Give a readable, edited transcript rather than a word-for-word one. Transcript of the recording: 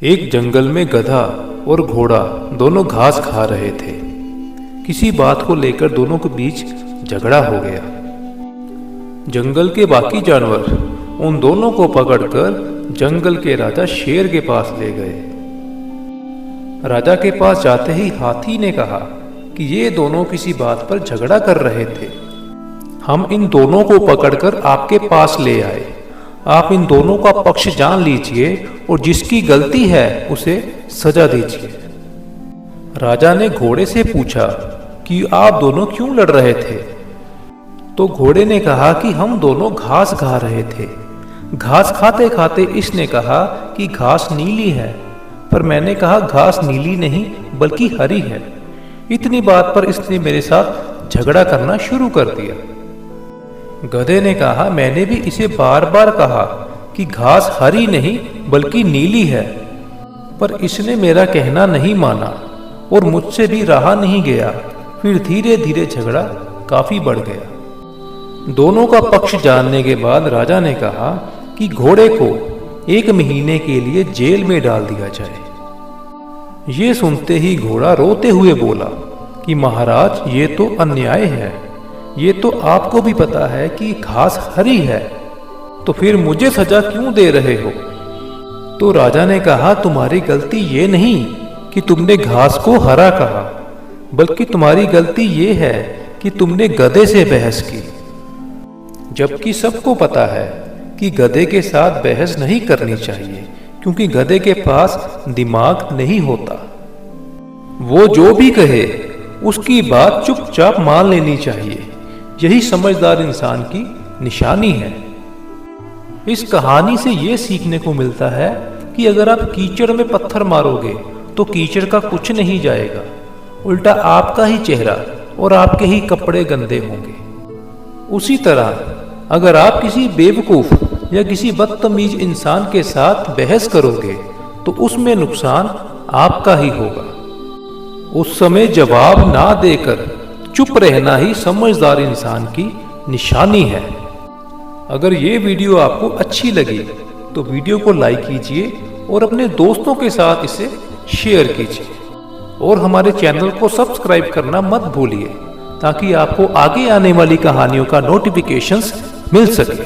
एक जंगल में गधा और घोड़ा दोनों घास खा रहे थे। किसी बात को लेकर दोनों के बीच झगड़ा हो गया। जंगल के बाकी जानवर उन दोनों को पकड़कर जंगल के राजा शेर के पास ले गए। राजा के पास जाते ही हाथी ने कहा कि ये दोनों किसी बात पर झगड़ा कर रहे थे। हम इन दोनों को पकड़कर आपके पास ले आए। आप इन दोनों का पक्ष जान लीजिए और जिसकी गलती है उसे सजा दीजिए। राजा ने घोड़े से पूछा कि आप दोनों क्यों लड़ रहे थे? तो घोड़े ने कहा कि हम दोनों घास खा रहे थे। घास खाते खाते इसने कहा कि घास नीली है, पर मैंने कहा घास नीली नहीं बल्कि हरी है। इतनी बात पर इसने मेरे साथ झगड़ा करना शुरू कर दिया। गधे ने कहा मैंने भी इसे बार बार कहा कि घास हरी नहीं बल्कि नीली है, पर इसने मेरा कहना नहीं माना और मुझसे भी रहा नहीं गया। फिर धीरे धीरे झगड़ा काफी बढ़ गया। दोनों का पक्ष जानने के बाद राजा ने कहा कि घोड़े को 1 महीने के लिए जेल में डाल दिया जाए। ये सुनते ही घोड़ा रोते हुए बोला कि महाराज ये तो अन्याय है। ये तो आपको भी पता है कि घास हरी है, तो फिर मुझे सजा क्यों दे रहे हो? तो राजा ने कहा तुम्हारी गलती ये नहीं कि तुमने घास को हरा कहा, बल्कि तुम्हारी गलती ये है कि तुमने गधे से बहस की। जबकि सबको पता है कि गधे के साथ बहस नहीं करनी चाहिए, क्योंकि गधे के पास दिमाग नहीं होता। वो जो भी कहे उसकी बात चुपचाप मान लेनी चाहिए। यही समझदार इंसान की निशानी है। इस कहानी से यह सीखने को मिलता है कि अगर आप कीचड़ में पत्थर मारोगे तो कीचड़ का कुछ नहीं जाएगा, उल्टा आपका ही चेहरा और आपके ही कपड़े गंदे होंगे। उसी तरह अगर आप किसी बेवकूफ या किसी बदतमीज इंसान के साथ बहस करोगे तो उसमें नुकसान आपका ही होगा। उस समय जवाब ना देकर चुप रहना ही समझदार इंसान की निशानी है। अगर ये वीडियो आपको अच्छी लगी तो वीडियो को लाइक कीजिए और अपने दोस्तों के साथ इसे शेयर कीजिए और हमारे चैनल को सब्सक्राइब करना मत भूलिए, ताकि आपको आगे आने वाली कहानियों का नोटिफिकेशंस मिल सके।